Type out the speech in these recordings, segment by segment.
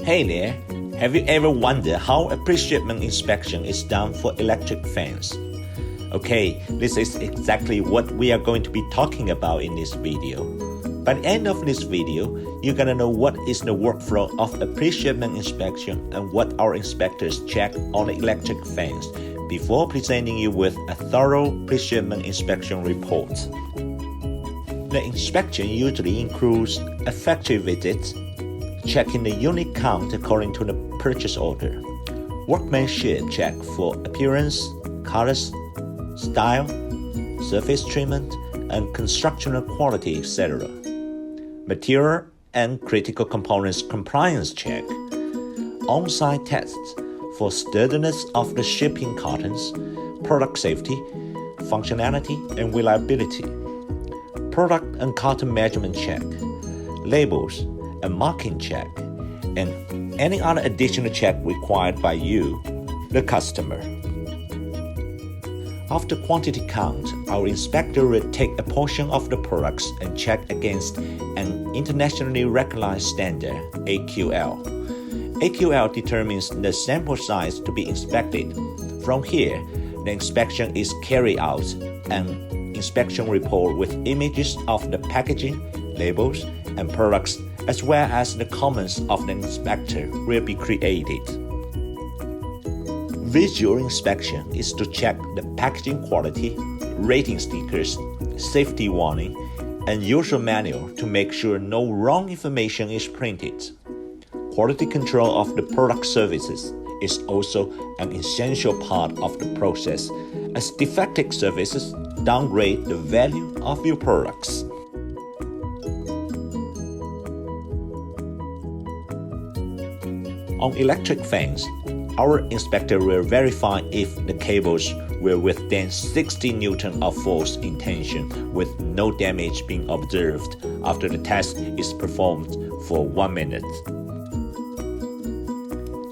Hey there, have you ever wondered how a pre-shipment inspection is done for electric fans? Okay, this is exactly what we are going to be talking about in this video. By the end of this video, you're gonna know what is the workflow of a pre-shipment inspection and what our inspectors check on the electric fans before presenting you with a thorough pre-shipment inspection report. The inspection usually includes a factory visit, checking the unit count according to the purchase order, workmanship check for appearance, colors, style, surface treatment, and constructional quality, etc. Material and critical components compliance check, on-site tests for sturdiness of the shipping cartons, product safety, functionality, and reliability, product and carton measurement check, labels and marking check, and any other additional check required by you, the customer. After quantity count, our inspector will take a portion of the products and check against an internationally recognized standard, AQL. AQL determines the sample size to be inspected. From here, the inspection is carried out. An inspection report with images of the packaging, labels, and products, as well as the comments of the inspector, will be created. Visual inspection is to check the packaging quality, rating stickers, safety warning, and user manual to make sure no wrong information is printed. Quality control of the product services is also an essential part of the process, as defective services downgrade the value of your products. On electric fans, our inspector will verify if the cables will withstand 60 Newton of force in tension with no damage being observed after the test is performed for 1 minute.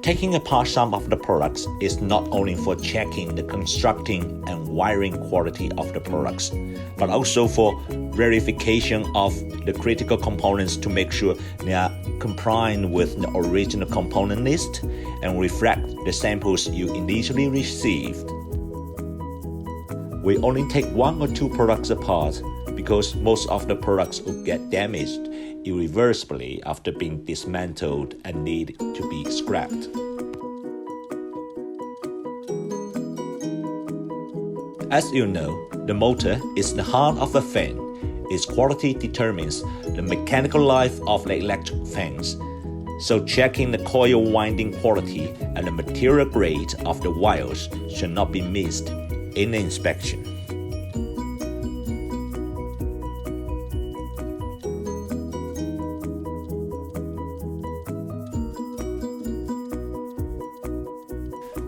Taking apart some of the products is not only for checking the constructing and wiring quality of the products, but also for verification of the critical components to make sure they are compliant with the original component list and reflect the samples you initially received. We only take 1 or 2 products apart because most of the products will get damaged irreversibly after being dismantled and need to be scrapped. As you know, the motor is the heart of a fan. Its quality determines the mechanical life of the electric fans. So checking the coil winding quality and the material grade of the wires should not be missed in the inspection.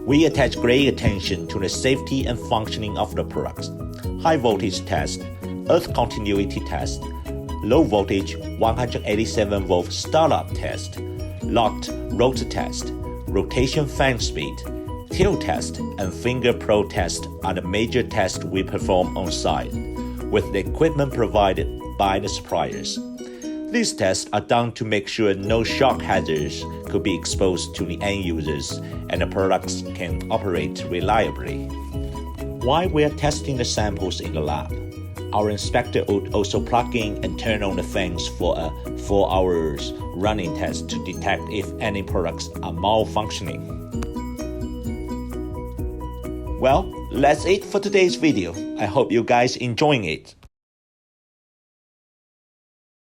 We attach great attention to the safety and functioning of the products. High voltage test, earth continuity test, low voltage 187 volt startup test, locked rotor test, rotation fan speed, tail test, and finger probe test are the major tests we perform on site, with the equipment provided by the suppliers. These tests are done to make sure no shock hazards could be exposed to the end users and the products can operate reliably. While we are testing the samples in the lab, our inspector would also plug in and turn on the fans for a 4 hours running test to detect if any products are malfunctioning. Well, that's it for today's video. I hope you guys enjoying it.